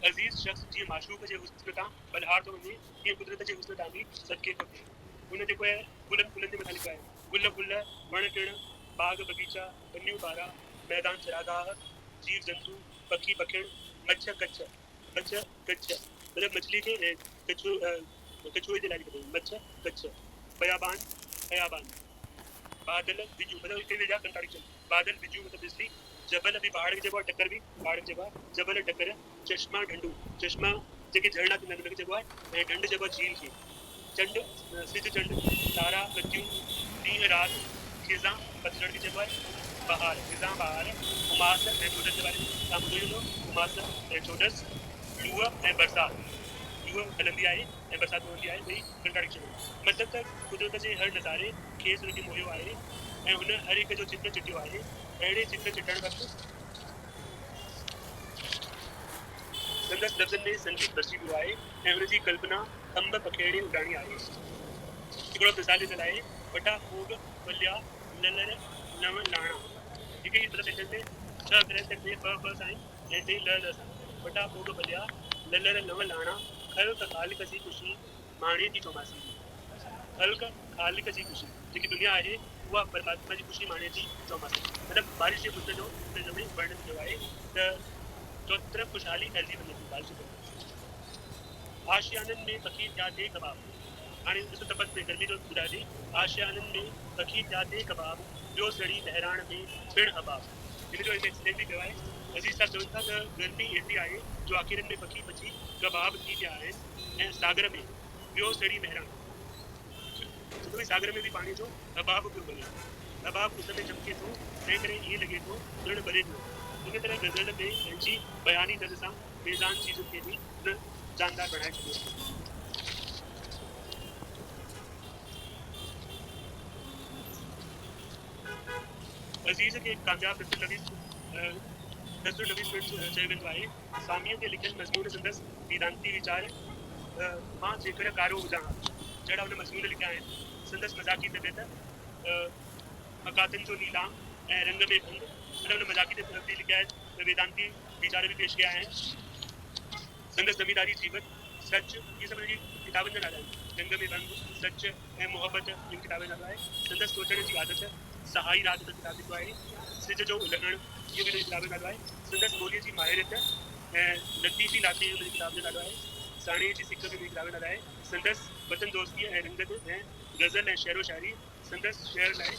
अज़ीज़ शख़्स जीअं माशूक़ जे हुस्न तां बलहार थो वञे, तीअं कुदरत जे हुस्न तां बि सदके थो थिए। हुन जेको आहे गुलनि फुलनि जे मथां लिखियो आहे, गुल फुल वण टिण बाग बगीचा बनियूं बारा मैदान चरागाह जीव जंतु पखी पखिण मच्छ कच्छ मतिलबु मछली खे कछुए जे लाइ लिखियो अथई मच्छ कच्छ बयाबान हयाबान बादल बिजू मतिलबु हिते वेझा कंटाड़ी बादल बिजू मतिलबु बिजली जबल बि पहाड़ खे चइबो आहे टकर बि पहाड़ खे चइबो आहे जबल टकर चश्मा ढंढू चश्मा जेके झरना थींदा आहिनि उनखे चइबो आहे ऐं ढंढ चइबो आहे झील खे चंड सिज चंड तारा बतियूं ॾींहुं राति खिज़ा पतझड़ खे चइबो आहे बहार खिज़ा बहार उमास ऐं चोॾस जे बारे में तव्हां ॿुधो हूंदो उमास ऐं चोॾस लूह ऐं बरसाति लूह हलंदी आहे ऐं बरसाति पवंदी आहे ॿई कंट्राडिक्शन मतिलबु त कुदरत जे हर नज़ारे खेसि हुनखे मोहियो आहे ऐं हुन हर हिक जो चित्र चिटियो आहे। अहिड़े चित्र चिटण वक़्तु संदसि लफ़्ज़नि में संगीत बरसी वियो आहे ऐं हुनजी कल्पना अंब पखेड़े उॾाणी आहे। हिकिड़ो मिसाल ॾिनल आहे वटा फोग बलिया ललर नव लाणा हिकु ई तरह सेंटेंस में 6 अखर तक में फ सां ऐं टे ल सां वटा फोग बलिया ललर नव लाणा ख़ल्क़ ख़ालिक जी ख़ुशी माणे थी चौमासी ख़ल्क़ ख़ालिक जी ख़ुशी जेकी दुनिया आहे उहा परमात्मा जी ख़ुशी माणे थी चौमासी मतिलबु बारिश जे बुत जो में वर्णन कयो आहे त चौथी तरफ़ ख़ुशहाली फैलिजी वञे थी बारिश जे आशियाननि में पखी थिया थे कबाब हाणे ॾिसो तपत में गर्मी जो ॿुधाए थी आशियाननि में पखी थिया थे कबाब ॿियो सड़ी बहिराण में पिण हबाब हिन जो हिते एक्सप्लेन बि कयो आहे। अज़ीज़ साहब चवनि था त गर्मी एतिरी आहे जो आखिरनि में पखी पची कबाब थी विया आहिनि ऐं सागर में ॿियो सड़ी बहिराण छो सागर में बि पाणी जो हबाब पियो बने हबाब उस में चमके थो तंहिं करे ईअं लॻे थो ॼण ॿरे पियो। इन तरह गज़ल में पंहिंजी बयानी दर सां बेज़ान चीज़ुनि खे बि हुन जानदार बणाए छॾियो। अज़ीज़ खे कामयाब नज़र नवी चयो वेंदो आहे सामीअ ते लिखियल मज़मून संदसि वेदांती वीचार मां जेकर कारो हुजां जहिड़ा हुन मज़मून लिखिया आहिनि संदसि मज़ाकी तबियत मकातनि जो नीलाम ऐं रंग में भंग मतलब हुन मज़ाकी तरफ भी लिखा है वेदांती विचार भी पेश किया है संदसि ज़मींदारी जीवन सच ये सब जी किताबनि जा नाला आहिनि रंग में भंग सच ऐं मोहब्बत इन किताबनि जा नाला आहे संदसि सोचण जी आदत सहाई रात जो किताब लिखो आहे सिज जो उलहण इहो बि किताब जो नालो आहे संदसि ॿोलीअ जी माहिरियत ऐं लतीफ़ी लाती हुन किताब जो नालो आहे साणे जी सिक बि किताब जो नालो आहे संदसि वतन दोस्ती ऐं रंगत ऐं गज़ल ऐं शेरो शाइरी संदसि शेर लाइ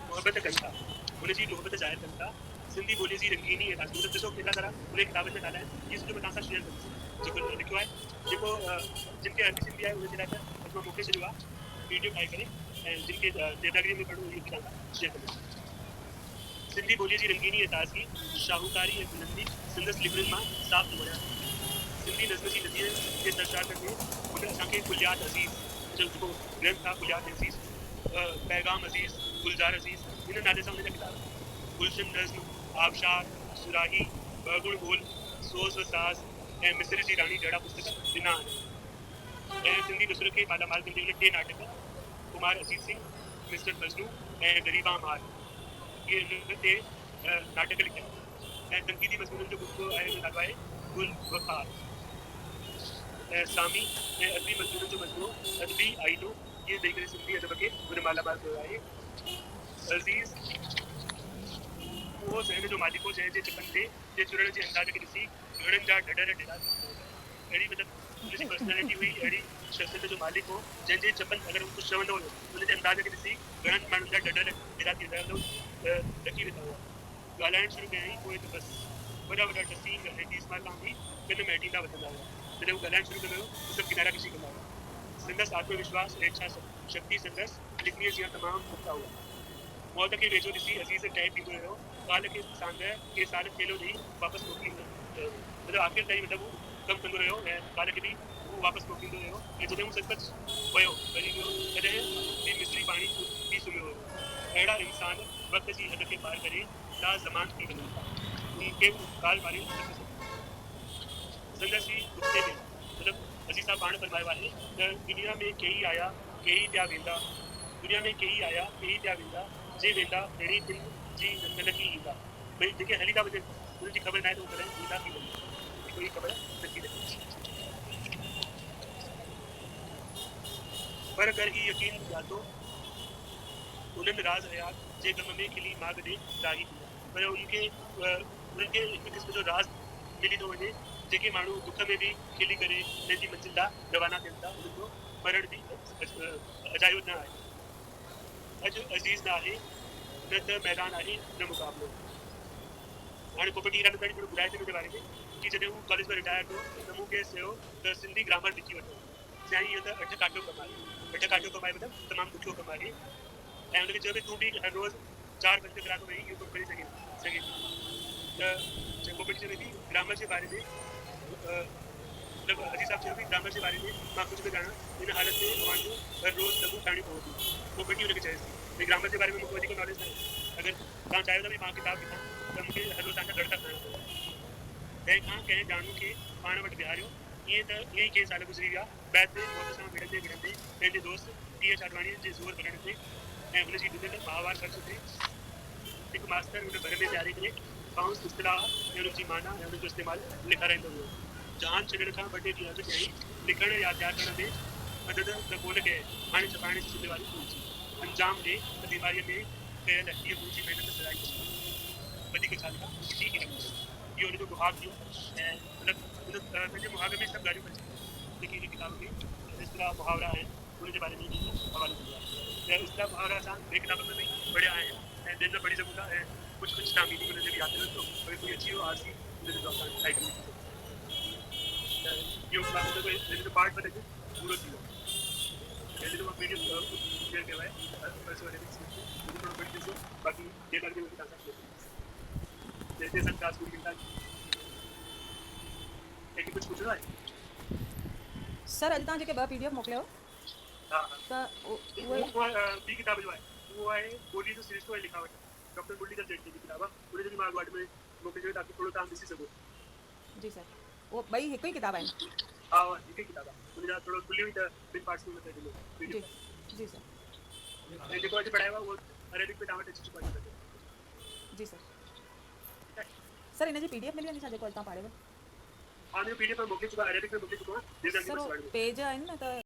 मोहब्बत कनि था हुनजी मोहब्बत ज़ाहिर कनि था सिंधी ॿोलीअ जी रंगीनी ऐं ताक़त ॾिसो केतिरा सारा उन किताबनि में नाला आहिनि इहे सॼो मां तव्हां सां शेयर कंदुसि जेको लिखियो आहे जेको जिन खे अरबी सिंधी आहे उनजे लाइ त अॼु मां मोकिले छॾियो आहे वीडियो ठाहे करे ऐं जिनके देवनागरी में पढ़ो इहो तव्हां शेयर कंदो। सिंधी ॿोलीअ जी रंगीनी ऐं ताज़गी, शाहूकारी ऐं बुलंदी संदसि लिखनि मां साफ़ थो वञा। सिंधी नज़म जी नदीअ जे दर्शात में हुन असांखे कुलियात अज़ीज़ जो जेको ग्रंथ आहे कुलियात अज़ीज़, पैगाम अज़ीज़, गुलज़ार अज़ीज़, हिन नाले सां हुनजा किताब गुलशन नज़्म, आबशार, सुराही, बगुण बोल, सोज़ व साज़ ऐं मिस्र जी राणी जहिड़ा पुस्तक ॾिना आहिनि। ऐं सिंधी नसुर खे मालामाल कंदे हुन 2 नाटक कुमार अजीत सिंह, मिस्टर मजनू ऐं गरीबा मार इहे हिन ते नाटक लिखिया। ऐं तनक़ीदी मज़मूननि जो गुफ़्तो आहे जो नालो आहे गुल वफ़ार। सामी ऐं अदबी मज़मूननि जो मजमूओ अदबी आईनो इहे ॾेई करे सिंधी अदब खे हुन मालामाल कयो आहे। अज़ीज़ उहो ज़हन जो मालिक हो जंहिंजे चपनि ते जे चुरण जे अंदाज़ खे ॾिसी घणनि जा ढढर ढिला अहिड़ी मतिलबु हुनजी पर्सनैलिटी हुई, अहिड़ी शख़्सियत जो मालिक हो जंहिंजे चपनि अगरि हू कुझु चवंदो हुयो हुनजे अंदाज़ खे ॾिसी घणनि माण्हुनि जा ढढर ढिला थी वेंदा ॾकी वेंदा हुआ। ॻाल्हाइणु शुरू कयईं पोइ त बसि वॾा वॾा टसीन ऐं तीसमार खां बि कन में हेठींदा वधंदा हुआ। जॾहिं हू ॻाल्हाइणु शुरू कंदो हुयो त सभु किनारा कशी कंदा हुआ। संदसि आत्मविश्वास ऐं इच्छा शक्ति संदसि लिखणीअ जी तमामु पुख्ता हुआ। मौत खे वेझो ॾिसी अज़ीज़ तइ थींदो हुयो काल खे सांद के साल खेलो ॾेई वापसि मोकिलींदो मतिलबु आख़िर ताईं मतिलबु हू कमु कंदो रहियो ऐं काल खे बि हू वापसि मोकिलींदो रहियो। ऐं जॾहिं हू सचुपचु वियो वरी वियो तॾहिं बि मिस्री पाणी पी सुम्हियो हुयो। अहिड़ा इंसान वक़्त जी हद खे पार करे ला ज़मान थी वञनि था, उनखे काल मारे संदसि गुफ़्ते में मतिलबु अज़ीज़ साहब पाण फरमायो आहे त दुनिया में कई आया कई पिया वेंदा, दुनिया में कई आया कई पिया वेंदा, जे वेंदा अहिड़ी दिलि जी न लॻी ईंदा। भई जेके हली था वञनि उन्हनि जी ख़बर न आहे त उहो कॾहिं ईंदा थी वञनि, कोई ख़बर नथी लॻे। पर कर ही यकीन ॼातो उन्हनि राज़ हयात जे गम में खिली माग ॾे राही थींदा। पर उनखे हिकु क़िस्म जो राज़ मिली थो वञे जेके माण्हू दुख में बि खिली करे पंहिंजी मंज़िल ॾांहुं रवाना थियनि था, उन्हनि जो मरण बि अजायो न आहे। अॼु अज़ीज़ न आहे न त मैदान आहे न मुक़ाबिलो। हाणे पोपटी हीरानंदाणी थोरो ॿुधाए थी हुनजे बारे में कि जॾहिं हू कॉलेज में रिटायर थियो त मूंखे चयो त सिंधी ग्रामर लिखी वठो। साईं इहो त अठ काठियो कमु आहे, अठ काठियो कमु आहे मतिलबु तमामु ॾुखियो कमु आहे। ऐं हुनखे चयो भई तूं बि हर रोज़ु 4-5 कलाक वेही इहो कमु करे सघे थी। त पोपटी चवे थी ग्रामर जे बारे में मतिलबु अजीज़ साहब चयो भई ग्रामर जे बारे में मां कुझु बि ॼाणा हिन हालत में तव्हांजो हर रोज़ु लघु खणी पवंदी। पोपटी हुनखे चएसि थी भई ग्रामर जे बारे में मूंखे वधीक नॉलेज न आहे, अगरि तव्हां चाहियो था भई मां किताबु लिखां त मूंखे हर रोज़ु तव्हांजा दड़का खणणा पवंदा। तंहिंखां कंहिं ॼाणू खे पाण वटि विहारियो। ईअं त ईअं ई कंहिं साल गुज़री विया। बैदि में मौत सां विढ़ंदे विढ़ंदे पंहिंजे दोस्त टीह चांदवाणीअ जे ज़ोर भरण ते ऐं हुनजी ॾिनल माहवार ख़र्च ते हिकु मास्तर हुन घर में विहारे करे बाउंस इस्तिलाह ऐं हुनजी माना ऐं हुनजो इस्तेमालु लिखाराईंदो हुयो। जान छॾण खां ॿ टे ॾींहं अॻु कयईं लिखणु या तयारु करण में मदद त कोन कयईं। हाणे छपाइण जी ज़िमेवारी पहुची अंजाम ॾे त बीमारीअ में कयल हीअ मुंहिंजी महिनत सराई वधीक छा लिखा ठीक ही नहीं। इहो हुनजो मुहाग थियो ऐं मतिलबु पंहिंजे मुहाग में सभु ॻाल्हियूं पढ़ी जेकी हिन किताब में इस्तिलाह मुहावरा आहिनि उनजे बारे में हवालो कंदो आहे। ऐं इस्तिलाह मुहावरा असां ॿिए किताबनि में बि पढ़िया आहिनि ऐं दिन में पढ़ी सघूं था। ऐं कुझु तव्हां मीनिंग हुनजे बि यादि नथो वरी कोई अची वियो आरसी हुनजो जवाबु तव्हां टाइप करे इहो हिनजो पार्ट में पूरो थी वियो। हिनजो मां वीडियो शेयर कयो आहे थोरो पढ़ी ॾिसो बाक़ी जे लॻे मूंखे तव्हां सां जैसे संकास पूरी मिलता है लेकिन कुछ पूछना है सर अॼु तव्हां जेके ॿ PDF मोकिलियो हाँ त वो बी किताब जो है वो है बोली जो सिरिश्तो है लिखावट डॉक्टर मुरलीधर जेटली की किताब है उन्हें जो मां अॻुवाट में मोकिलियो ताकि थोरो तव्हां ॾिसी सघो। जी सर उहो ॿई हिकु ई किताब आहिनि? हा हिकु ई किताब आहे उनजा थोरो खुलियो ई त ॿिनि पार्ट्स में ॾिनो जी जी सर। ऐं जेको अॼु पढ़ायो आहे उहो अरेबिक में तव्हां वटि अची चुको आहे। जी सर। सर हिन जी PDF मिली वेंदी छा जेको अॼु तव्हां पाढ़ियो? हाँ मैं PDF में मोकिले चुका अरेबिक में मोकिले चुका हूँ। सर पेज आहिनि न त